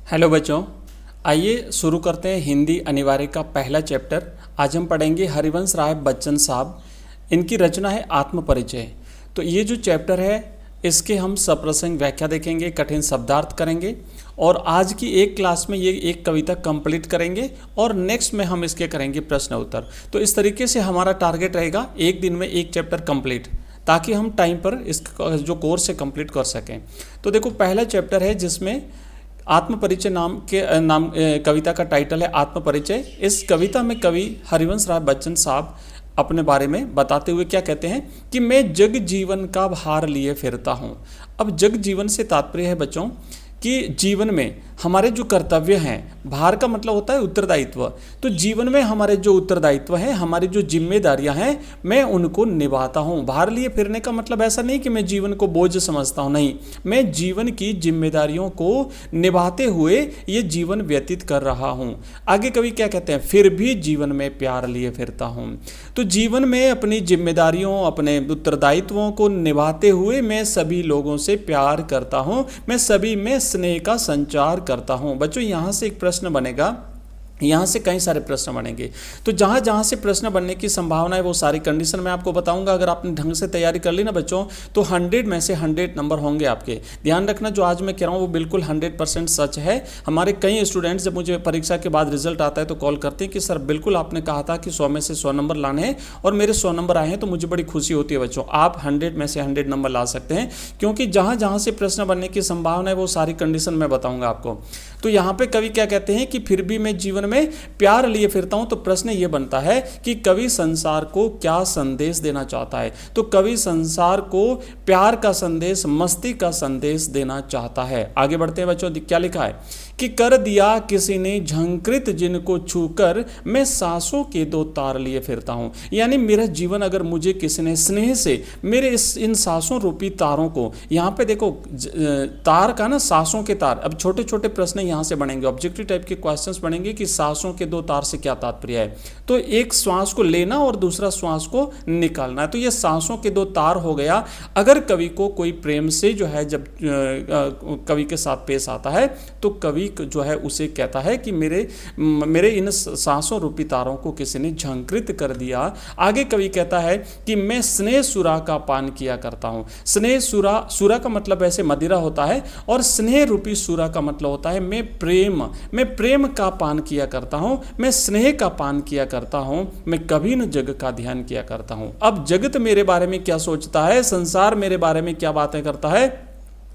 Hello बच्चों, आइए शुरू करते हैं हिंदी अनिवार्य का पहला चैप्टर। आज हम पढ़ेंगे हरिवंश राय बच्चन साहब। इनकी रचना है आत्मपरिचय। तो ये जो चैप्टर है इसके हम सप्रसंग व्याख्या देखेंगे, कठिन शब्दार्थ करेंगे और आज की एक क्लास में ये एक कविता कंप्लीट करेंगे और नेक्स्ट में हम इसके करेंगे प्रश्न उत्तर। तो इस तरीके से हमारा टारगेट रहेगा एक दिन में एक चैप्टर कंप्लीट, ताकि हम टाइम पर इस जो कोर्स है कंप्लीट कर सकें। तो देखो, पहला चैप्टर है जिसमें आत्मपरिचय नाम कविता का टाइटल है आत्मपरिचय। इस कविता में कवि हरिवंश राय बच्चन साहब अपने बारे में बताते हुए क्या कहते हैं कि मैं जग जीवन का भार लिए फिरता हूँ। अब जग जीवन से तात्पर्य है बच्चों कि जीवन में हमारे जो कर्तव्य हैं, भार का मतलब होता है उत्तरदायित्व। तो जीवन में हमारे जो उत्तरदायित्व हैं, हमारी जो जिम्मेदारियां हैं, मैं उनको निभाता हूं। भार लिए फिरने का मतलब ऐसा नहीं कि मैं जीवन को बोझ समझता हूं, नहीं, मैं जीवन की जिम्मेदारियों को निभाते हुए ये जीवन व्यतीत कर रहा हूं। आगे कवि क्या कहते हैं, फिर भी जीवन में प्यार लिए फिरता हूं। तो जीवन में अपनी जिम्मेदारियों, अपने उत्तरदायित्वों को निभाते हुए मैं सभी लोगों से प्यार करता हूं, मैं सभी में स्नेह का संचार करता हूं। बच्चों, यहां से एक प्रश्न बनेगा, यहाँ से कई सारे प्रश्न बनेंगे। तो जहाँ जहाँ से प्रश्न बनने की संभावना है वो सारी कंडीशन मैं आपको बताऊंगा। अगर आपने ढंग से तैयारी कर ली ना बच्चों, तो 100 में से 100 नंबर होंगे आपके। ध्यान रखना, जो आज मैं कह रहा हूँ वो बिल्कुल 100% सच है। हमारे कई स्टूडेंट्स जब मुझे परीक्षा के बाद रिजल्ट आता है तो कॉल करते हैं कि सर बिल्कुल आपने कहा था कि 100 में से 100 नंबर लाने हैं और मेरे 100 नंबर आए हैं, तो मुझे बड़ी खुशी होती है। बच्चों, आप 100 में से 100 नंबर ला सकते हैं, क्योंकि जहाँ जहाँ से प्रश्न बनने की संभावना है वो सारी कंडीशन मैं बताऊँगा आपको। तो यहाँ पे कवि क्या कहते हैं कि फिर भी मैं जीवन में प्यार लिए फिरता हूं। तो प्रश्न ये बनता है कि कवि संसार को क्या संदेश देना चाहता है। तो कवि संसार को प्यार का संदेश, मस्ती का संदेश देना चाहता है। आगे बढ़ते हैं बच्चों, क्या लिखा है कि कर दिया किसी ने झंकृत जिनको छूकर मैं सांसों के 2 तार लिए फिरता हूं। यानी मेरा जीवन अगर मुझे किसी ने स्नेह से मेरे इन सांसों रूपी तारों को, यहाँ पे देखो तार का ना, सांसों के तार। अब छोटे छोटे प्रश्न यहाँ से बनेंगे, ऑब्जेक्टिव टाइप के क्वेश्चंस बनेंगे कि सांसों के 2 तार से क्या तात्पर्य है। तो एक श्वास को लेना और दूसरा श्वास को निकालना है। तो ये सांसों के 2 तार हो गया। अगर कवि को कोई प्रेम से जो है जब कवि के साथ पेश आता है तो कवि जो है उसे कहता है कि मेरे इन सांसों रूपी तारों को किसी ने झंकृत कर दिया। आगे कवि कहता है कि मैं स्नेह सुरा का पान किया करता हूं। स्नेह सुरा का मतलब ऐसे मदिरा होता है, और स्नेह रूपी सुरा का मतलब होता है मैं प्रेम का पान किया करता हूं, मैं स्नेह का पान किया करता हूं, मैं कभी न जग का ध्यान किया करता हूं। अब जगत मेरे बारे में क्या सोचता है, संसार मेरे बारे में क्या बातें करता है,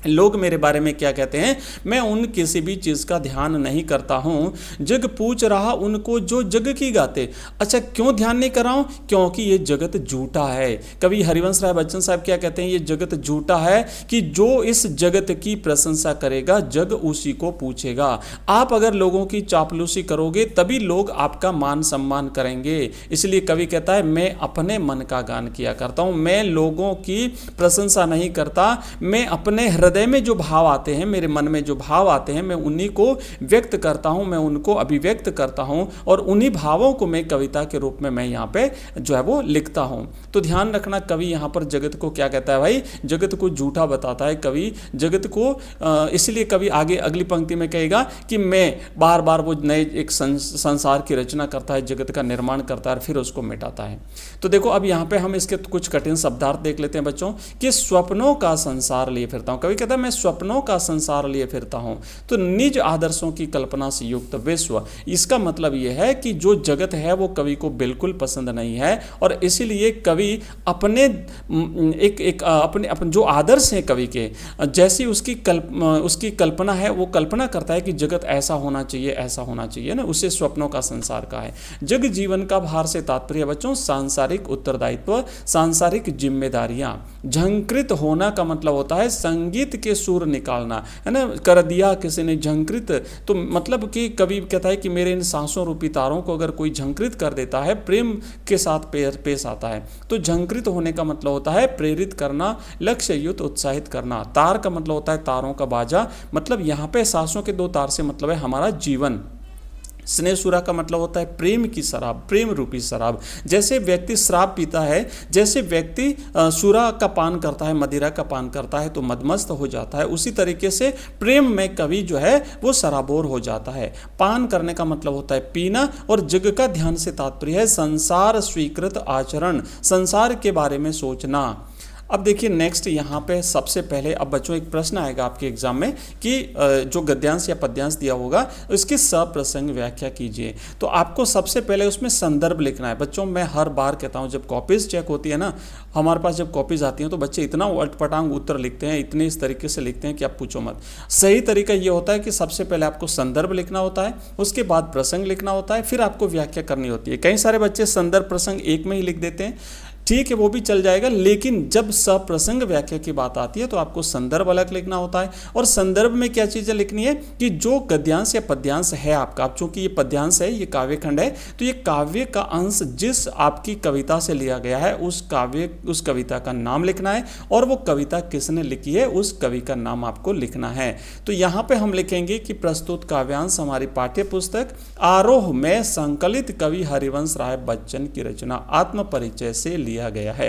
लोग मेरे बारे में क्या कहते हैं, मैं उन किसी भी चीज़ का ध्यान नहीं करता हूं। जग पूछ रहा उनको जो जग की गाते। अच्छा, क्यों ध्यान नहीं कर रहा हूं, क्योंकि ये जगत झूठा है। कवि हरिवंश राय बच्चन साहब क्या कहते हैं, ये जगत झूठा है कि जो इस जगत की प्रशंसा करेगा जग उसी को पूछेगा। आप अगर लोगों की चापलूसी करोगे तभी लोग आपका मान सम्मान करेंगे। इसलिए कवि कहता है मैं अपने मन का गान किया करता हूं, मैं लोगों की प्रशंसा नहीं करता, मैं अपने हृदय में जो भाव आते हैं, मेरे मन में जो भाव आते हैं, मैं उन्हीं को व्यक्त करता हूं, मैं उनको अभिव्यक्त करता हूं, और उन्हीं भावों को मैं कविता के रूप में मैं यहाँ पे जो है वो लिखता हूं। तो ध्यान रखना, कवि यहाँ पर जगत को क्या कहता है भाई, जगत को झूठा बताता है कवि जगत को। इसलिए कवि आगे अगली पंक्ति में कहेगा कि मैं बार बार वो नए एक संसार की रचना करता है, जगत का निर्माण करता है, फिर उसको मिटाता है। तो देखो, अब यहाँ पे हम इसके कुछ कठिन शब्दार्थ देख लेते हैं बच्चों कि स्वप्नों का संसार लिए फिरता हूँ। कवि कहता है मैं स्वप्नों का संसार लिए फिरता हूं। तो निज आदर्शों की कल्पना से युक्त विश्व, इसका मतलब यह है कि जो जगत है वो कवि को बिल्कुल पसंद नहीं है, और इसीलिए कवि अपने अपने जो आदर्श हैं कवि के, जैसी उसकी कल्पना है, वो कल्पना करता है कि जगत ऐसा होना चाहिए, ऐसा होना चाहिए ना, उसे स्वप्नों का संसार का है। जग जीवन का भार से तात्पर्य बच्चों सांसारिक उत्तरदायित्व, सांसारिक जिम्मेदारियां। झंकृत होना का मतलब होता है संगीत के सुर निकालना, है ना। कर दिया किसी ने झंकृत, तो मतलब कि कवि कहता है कि मेरे इन सांसों रूपी तारों को अगर कोई झंकृत कर देता है, प्रेम के साथ पेश आता है। तो झंकृत होने का मतलब होता है प्रेरित करना, लक्ष्य युक्त उत्साहित करना। तार का मतलब होता है तारों का बाजा, मतलब यहाँ पे सांसों के 2 तार से मतलब है हमारा जीवन। स्नेह सुरा का मतलब होता है प्रेम की शराब, प्रेम रूपी शराब। जैसे व्यक्ति शराब पीता है, जैसे व्यक्ति सुरा का पान करता है, मदिरा का पान करता है तो मदमस्त हो जाता है, उसी तरीके से प्रेम में कवि जो है वो शराबोर हो जाता है। पान करने का मतलब होता है पीना, और जग का ध्यान से तात्पर्य है संसार स्वीकृत आचरण, संसार के बारे में सोचना। अब देखिए नेक्स्ट यहाँ पे सबसे पहले अब बच्चों एक प्रश्न आएगा आपके एग्जाम में कि जो गद्यांश या पद्यांश दिया होगा उसकी सप्रसंग व्याख्या कीजिए। तो आपको सबसे पहले उसमें संदर्भ लिखना है। बच्चों मैं हर बार कहता हूँ जब कॉपीज चेक होती है ना, हमारे पास जब कॉपीज आती हैं तो बच्चे इतना अटपटांग उत्तर लिखते हैं, इतने इस तरीके से लिखते हैं कि आप पूछो मत। सही तरीका ये होता है कि सबसे पहले आपको संदर्भ लिखना होता है, उसके बाद प्रसंग लिखना होता है, फिर आपको व्याख्या करनी होती है। कई सारे बच्चे संदर्भ प्रसंग एक में ही लिख देते हैं, ठीक है वो भी चल जाएगा, लेकिन जब सप्रसंग व्याख्या की बात आती है तो आपको संदर्भ अलग लिखना होता है। और संदर्भ में क्या चीज़ें लिखनी है कि जो गद्यांश या पद्यांश है आपका, अब चूंकि ये पद्यांश है, ये काव्य खंड है, तो ये काव्य का अंश जिस आपकी कविता से लिया गया है उस कविता का नाम लिखना है, और वो कविता किसने लिखी है उस कवि का नाम आपको लिखना है। तो यहाँ पे हम लिखेंगे कि प्रस्तुत काव्यांश हमारी पाठ्य पुस्तक आरोह में संकलित कवि हरिवंश राय बच्चन की रचना आत्म परिचय से लिया गया है।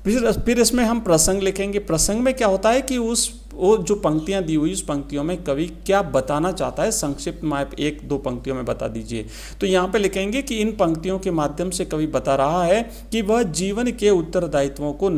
फिर इसमें हम प्रसंग लिखेंगे। प्रसंग में क्या होता है कि वो जो पंक्तियां दी हुई उस पंक्तियों में कवि क्या बताना चाहता है, संक्षिप्त में आप एक दो पंक्तियों में बता दीजिए। तो यहाँ पे लिखेंगे कि इन पंक्तियों के माध्यम से कवि बता रहा है कि वह जीवन के उत्तरदायित्वों को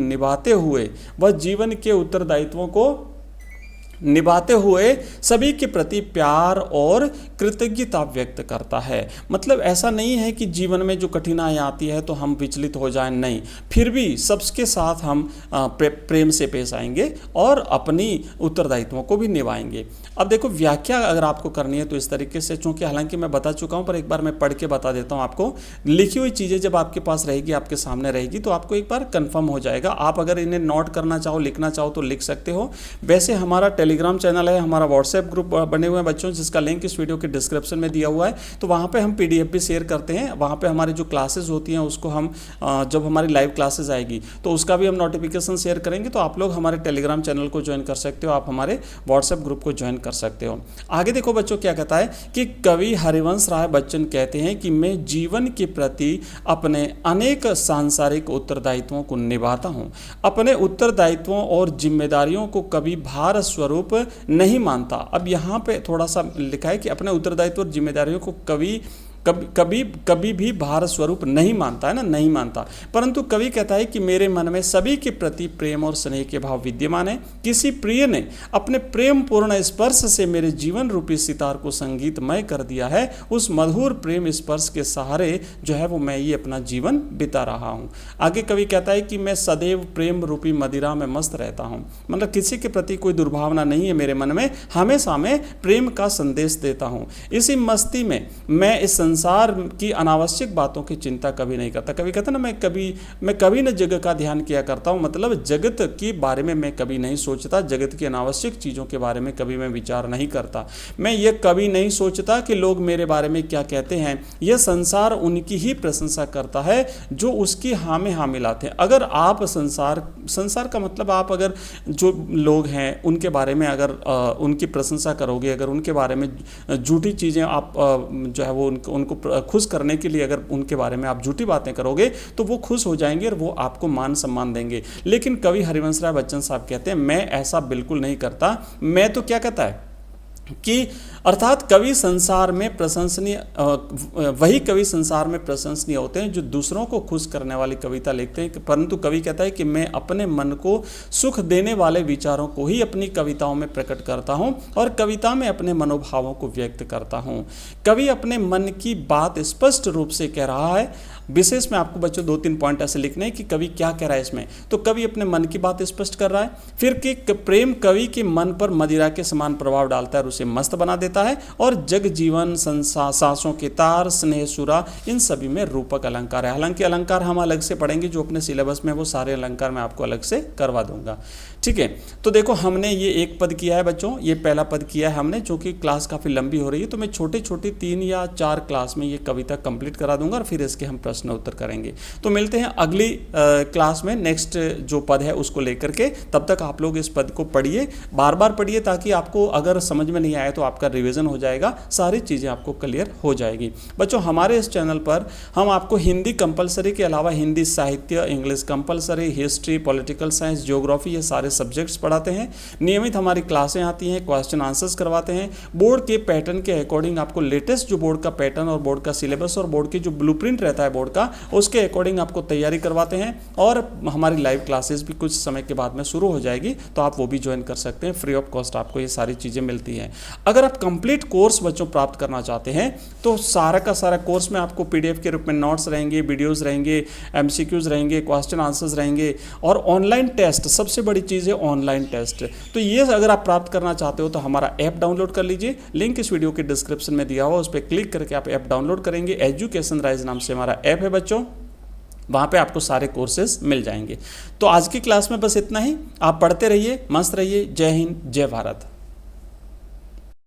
निभाते हुए सभी के प्रति प्यार और कृतज्ञता व्यक्त करता है। मतलब ऐसा नहीं है कि जीवन में जो कठिनाई आती है तो हम विचलित हो जाएं, नहीं, फिर भी सबके साथ हम प्रेम से पेश आएंगे और अपनी उत्तरदायित्वों को भी निभाएंगे। अब देखो व्याख्या अगर आपको करनी है तो इस तरीके से, चूंकि हालांकि मैं बता चुका हूं पर एक बार मैं पढ़ के बता देता हूं आपको। लिखी हुई चीज़ें जब आपके पास रहेगी, आपके सामने रहेगी, तो आपको एक बार कन्फर्म हो जाएगा। आप अगर इन्हें नोट करना चाहो, लिखना चाहो तो लिख सकते हो। वैसे हमारा टेलीग्राम चैनल है, हमारा व्हाट्सएप ग्रुप बने हुए हैं बच्चों, जिसका लिंक इस वीडियो के डिस्क्रिप्शन में दिया हुआ है। तो वहाँ पे हम पीडीएफ भी शेयर करते हैं। वहाँ पे हमारी जो क्लासेस होती हैं उसको हम जब हमारी लाइव क्लासेस आएगी तो उसका भी हम नोटिफिकेशन शेयर करेंगे। तो आप लोग हमारे टेलीग्राम चैनल को ज्वाइन कर सकते हो, आप हमारे व्हाट्सएप ग्रुप को ज्वाइन कर सकते हो। आगे देखो बच्चों क्या कहता है कि कवि हरिवंश राय बच्चन कहते हैं कि मैं जीवन के प्रति अपने अनेक सांसारिक उत्तरदायित्वों को निभाता हूँ। अपने उत्तरदायित्वों और जिम्मेदारियों को कभी भार स्वरूप नहीं मानता। अब यहाँ पे थोड़ा सा लिखा है कि अपने उत्तरदायित्व और जिम्मेदारियों को कभी भी भार स्वरूप नहीं मानता है ना, नहीं मानता। परंतु कवि कहता है कि मेरे मन में सभी के प्रति प्रेम और स्नेह के भाव विद्यमान है। किसी प्रिय ने अपने प्रेम पूर्ण स्पर्श से मेरे जीवन रूपी सितार को संगीतमय कर दिया है। उस मधुर प्रेम स्पर्श के सहारे जो है वो मैं ये अपना जीवन बिता रहा हूँ। आगे कवि कहता है कि मैं सदैव प्रेम रूपी मदिरा में मस्त रहता हूँ। मतलब किसी के प्रति कोई दुर्भावना नहीं है मेरे मन में, हमेशा मैं प्रेम का संदेश देता हूँ। इसी मस्ती में मैं इस संसार की अनावश्यक बातों की चिंता कभी नहीं करता। कभी कहता ना मैं कभी न जगत का ध्यान किया करता हूँ। मतलब जगत के बारे में मैं कभी नहीं सोचता, जगत की अनावश्यक चीज़ों के बारे में कभी मैं विचार नहीं करता। मैं ये कभी नहीं सोचता कि लोग मेरे बारे में क्या कहते हैं। यह संसार उनकी ही प्रशंसा करता है जो उसकी हाँ में हाँ मिलाते हैं। अगर आप संसार का मतलब आप अगर जो लोग हैं उनके बारे में अगर उनकी प्रशंसा करोगे, अगर उनके बारे में झूठी चीज़ें आप जो है वो उनको खुश करने के लिए अगर उनके बारे में आप झूठी बातें करोगे तो वो खुश हो जाएंगे और वो आपको मान सम्मान देंगे। लेकिन कवि हरिवंश राय बच्चन साहब कहते हैं मैं ऐसा बिल्कुल नहीं करता। मैं तो क्या कहता है कि अर्थात कवि संसार में प्रशंसनीय वही कवि संसार में प्रशंसनीय होते हैं जो दूसरों को खुश करने वाली कविता लिखते हैं। परंतु कवि कहता है कि मैं अपने मन को सुख देने वाले विचारों को ही अपनी कविताओं में प्रकट करता हूं और कविता में अपने मनोभावों को व्यक्त करता हूं। कवि अपने मन की बात स्पष्ट रूप से कह रहा है। विशेष में आपको बच्चों 2-3 पॉइंट ऐसे लिखने हैं कि कवि क्या कह रहा है इसमें। तो कवि अपने मन की बात स्पष्ट कर रहा है। फिर कि प्रेम कवि के मन पर मदिरा के समान प्रभाव डालता है और उसे मस्त बना देता है। और जग जीवन सांसों के तार स्नेह सुरा इन सभी में रूपक अलंकार है। हालांकि अलंकार हम अलग से पढ़ेंगे, जो अपने सिलेबस में वो सारे अलंकार मैं आपको अलग से करवा दूंगा। ठीक है, तो देखो हमने ये एक पद किया है बच्चों, ये पहला पद किया है हमने, जो कि क्लास काफ़ी लंबी हो रही है तो मैं छोटी 3 या 4 क्लास में ये कविता कंप्लीट करा दूंगा और फिर इसके हम प्रश्न उत्तर करेंगे। तो मिलते हैं अगली क्लास में नेक्स्ट जो पद है उसको लेकर के। तब तक आप लोग इस पद को पढ़िए, बार बार पढ़िए, ताकि आपको अगर समझ में नहीं आया तो आपका रिवीजन हो जाएगा, सारी चीज़ें आपको क्लियर हो जाएगी। बच्चों हमारे इस चैनल पर हम आपको हिंदी कंपलसरी के अलावा हिंदी साहित्य, English compulsory, history, political science, geography, ये सारे सब्जेक्ट्स पढ़ाते हैं। नियमित हमारी क्लासें आती हैं, क्वेश्चन आंसर्स करवाते हैं। बोर्ड के पैटर्न के अकॉर्डिंग आपको लेटेस्ट जो बोर्ड का पैटर्न और बोर्ड का सिलेबस और बोर्ड की जो ब्लूप्रिंट रहता है बोर्ड का, उसके अकॉर्डिंग आपको तैयारी करवाते हैं। और हमारी लाइव क्लासेस भी कुछ समय के बाद में शुरू हो जाएगी, तो आप वो भी ज्वाइन कर सकते हैं। फ्री ऑफ कॉस्ट आपको ये सारी चीज़ें मिलती हैं। अगर आप कंप्लीट कोर्स बच्चों प्राप्त करना चाहते हैं तो सारा का सारा कोर्स में आपको पीडीएफ के रूप में नोट्स रहेंगे, वीडियोस रहेंगे, एमसीक्यूज रहेंगे, क्वेश्चन आंसर्स रहेंगे और ऑनलाइन टेस्ट, सबसे बड़ी चीज़ है ऑनलाइन टेस्ट। तो ये अगर आप प्राप्त करना चाहते हो तो हमारा ऐप डाउनलोड कर लीजिए, लिंक इस वीडियो के डिस्क्रिप्शन में दिया हुआ, उस पर क्लिक करके आप ऐप डाउनलोड करेंगे। एजुकेशन राइज नाम से हमारा ऐप है बच्चों, वहाँ पे आपको सारे कोर्सेज मिल जाएंगे। तो आज की क्लास में बस इतना ही। आप पढ़ते रहिए, मस्त रहिए। जय हिंद, जय भारत।